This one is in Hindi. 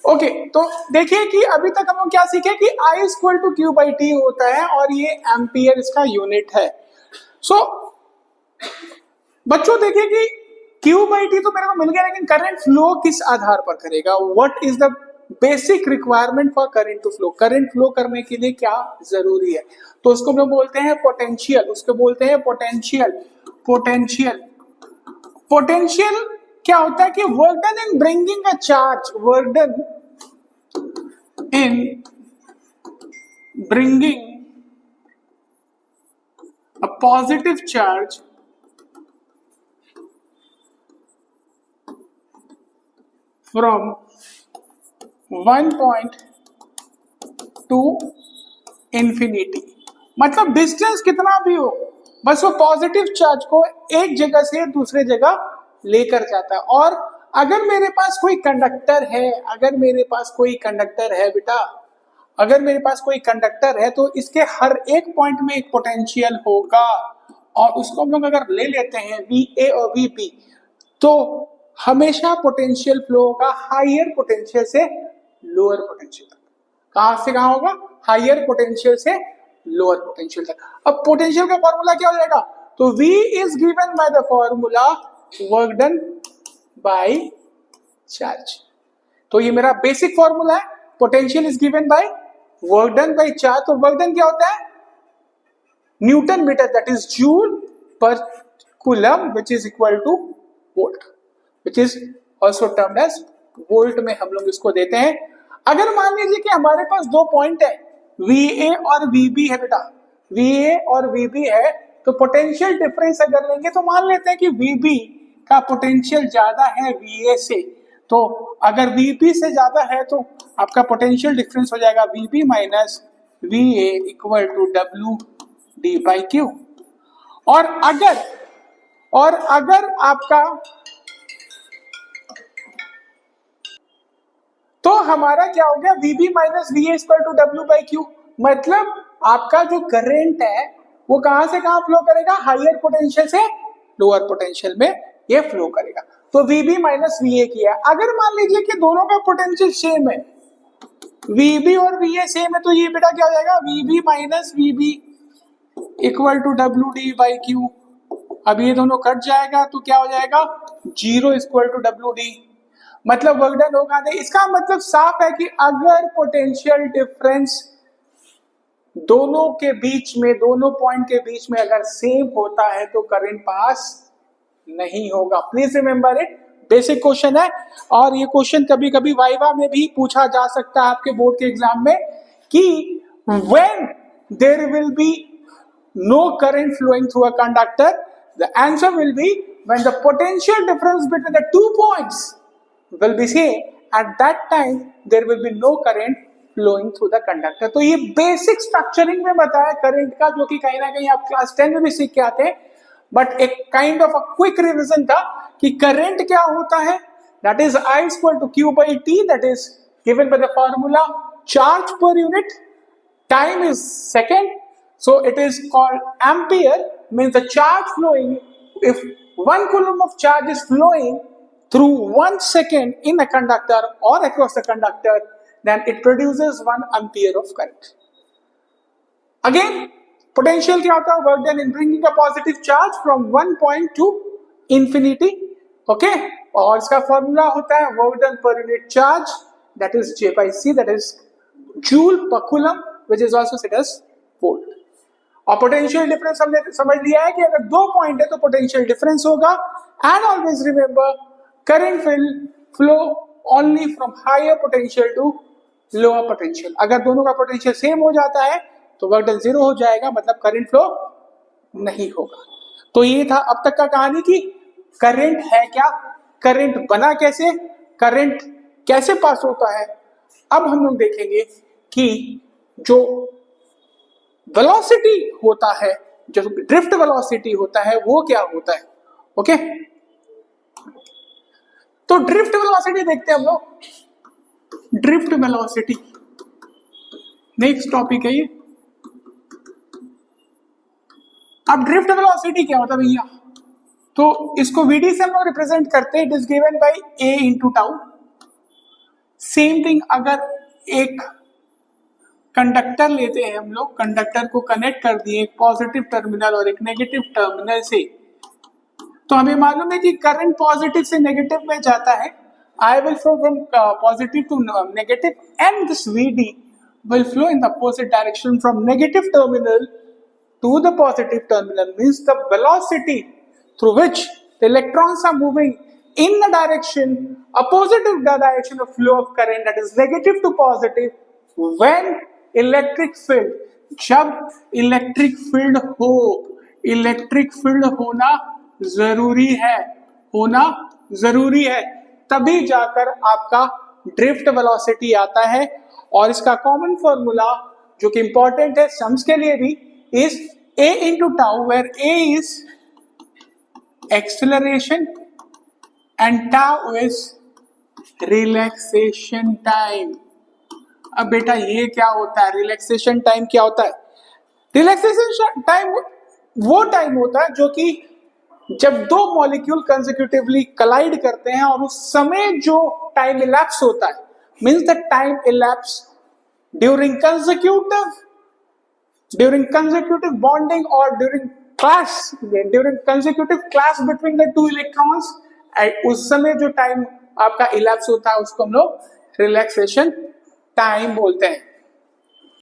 ओके तो देखिए कि अभी तक हम लोग क्या सीखे कि I equal to Q by T होता है और ये एम्पियर इसका यूनिट है। सो बच्चों देखिए कि क्यू बाई टी तो मेरे को मिल गया, लेकिन करंट फ्लो किस आधार पर करेगा? What is the basic requirement for current to flow? Current flow करने के लिए क्या जरूरी है? तो उसको हम लोग बोलते हैं पोटेंशियल, उसको बोलते हैं पोटेंशियल। पोटेंशियल पोटेंशियल क्या होता है कि work done in bringing a charge, work done in bringing a positive charge from one point to infinity। मतलब डिस्टेंस कितना भी हो, बस वो पॉजिटिव चार्ज को एक जगह से दूसरे जगह लेकर जाता है। और अगर मेरे पास कोई कंडक्टर है, अगर मेरे पास कोई कंडक्टर है बेटा, अगर मेरे पास कोई कंडक्टर है तो इसके हर एक पॉइंट में एक पोटेंशियल होगा, और उसको हम लोग अगर ले लेते हैं VA और VB, तो हमेशा पोटेंशियल फ्लो होगा हायर पोटेंशियल से लोअर पोटेंशियल तक। कहां से कहां होगा? हायर पोटेंशियल से लोअर पोटेंशियल तक। अब पोटेंशियल का फॉर्मूला क्या हो जाएगा? तो V is given by the formula work done by charge. तो ये मेरा बेसिक फॉर्मूला है, potential is given by work done by charge. तो वर्क डन क्या होता है? Newton metre, that is joule per coulomb, which is equal to volt, which is also termed as volt में हम लोग इसको देते हैं। अगर मान लीजिए कि हमारे पास दो पॉइंट है, VA और VB है बेटा, VA और VB है, तो पोटेंशियल डिफरेंस अगर लेंगे तो मान लेते हैं कि VB का पोटेंशियल ज्यादा है VA से, तो अगर VB से ज्यादा है तो आपका पोटेंशियल डिफरेंस हो जाएगा VB minus VA equal to WD by Q। और अगर आपका, तो हमारा क्या हो गया? VB minus VA equal to W by Q। मतलब आपका जो करंट है वो कहां से कहां फ्लो करेगा? हायर पोटेंशियल से लोअर पोटेंशियल में ये फ्लो करेगा। तो VB माइनस VA किया। अगर मान लीजिए कि दोनों का पोटेंशियल सेम है, VB और VA सेम है, तो ये बेटा क्या हो जाएगा? VB minus VB equal to WD by Q। अब ये दोनों कट जाएगा तो क्या हो जाएगा? 0 इक्वल टू WD, मतलब वर्क डन होगा नहीं। इसका मतलब साफ है कि अगर पोटेंशियल डिफरेंस दोनों के बीच में, दोनों पॉइंट के बीच में अगर सेम होता है तो करंट पास नहीं होगा। Please remember it, basic question है, और ये क्वेश्चन कभी कभी वाइवा में भी पूछा जा सकता है आपके बोर्ड के एग्जाम में, कि when there will be no current flowing through a conductor, the answer will be when the potential difference between the two points will be same, at that time there will be no current flowing through the conductor। तो ये बेसिक स्ट्रक्चरिंग में बताया करंट का, जो कि कहीं ना कहीं आप क्लास 10 में भी सीख के आते हैं, बट एक kind of a quick revision था कि करंट क्या होता है। That is I equal to Q by T, that is given by the formula charge per unit, time is second, so it is called ampere, means the charge flowing, if 1 coulomb of charge is flowing through 1 second in a conductor or across the conductor, then it produces 1 ampere of current। Again, potential क्या होता है? Work done in bringing a positive charge from one point to infinity, okay? और इसका फॉर्मूला होता है work done per unit charge, that is J by C, that is joule per coulomb, which is also said as volt। और पोटेंशियल डिफरेंस हमने समझ लिया है कि अगर दो पॉइंट है तो पोटेंशियल डिफरेंस होगा। And always remember, current will flow only from higher potential to lower potential. अगर दोनों का पोटेंशियल सेम हो जाता है तो वर्क डन 0 हो जाएगा, मतलब करंट फ्लो नहीं होगा। तो ये था अब तक का कहानी कि करंट है क्या, करंट बना कैसे, करंट कैसे पास होता है। अब हम लोग देखेंगे कि जो वेलोसिटी होता है, जो ड्रिफ्ट वेलोसिटी होता है, वो क्या होता है। ओके, तो ड्रिफ्ट वेलोसिटी देखते हैं हम लोग। ड्रिफ्ट वेलोसिटी नेक्स्ट टॉपिक है ये। अब ड्रिफ्ट वेलोसिटी क्या होता है भैया? तो इसको VD से हम लोग रिप्रेजेंट करते हैं। It is given bye A into tau, same thing अगर एक कंडक्टर लेते हैं हम लोग, कंडक्टर को कनेक्ट कर दिए एक पॉजिटिव टर्मिनल और एक नेगेटिव टर्मिनल से, तो हमें मालूम है कि करंट पॉजिटिव से नेगेटिव में जाता है. I will flow from positive to negative, and this Vd will flow in the opposite direction from negative terminal to the positive terminal. Means the velocity through which the electrons are moving in the direction opposite of the direction of flow of current, that is negative to positive, when electric field, जब electric field हो, electric field होना जरूरी है, तभी जाकर आपका ड्रिफ्ट वेलोसिटी आता है. और इसका कॉमन फॉर्मूला जो कि इंपॉर्टेंट है सम्स के लिए भी, is a into tau, where a is acceleration and tau is relaxation time. अब बेटा ये क्या होता है, रिलैक्सेशन टाइम क्या होता है? रिलैक्सेशन टाइम वो टाइम होता है जो कि जब दो मॉलिक्यूल कंसेक्यूटिवली कलाइड करते हैं और उस समय जो टाइम इलैप्स होता है, means the time elapse during consecutive bonding और during consecutive class between the two electrons, उस समय जो टाइम आपका इलैप्स होता है उसको हम लोग रिलैक्सेशन टाइम बोलते हैं.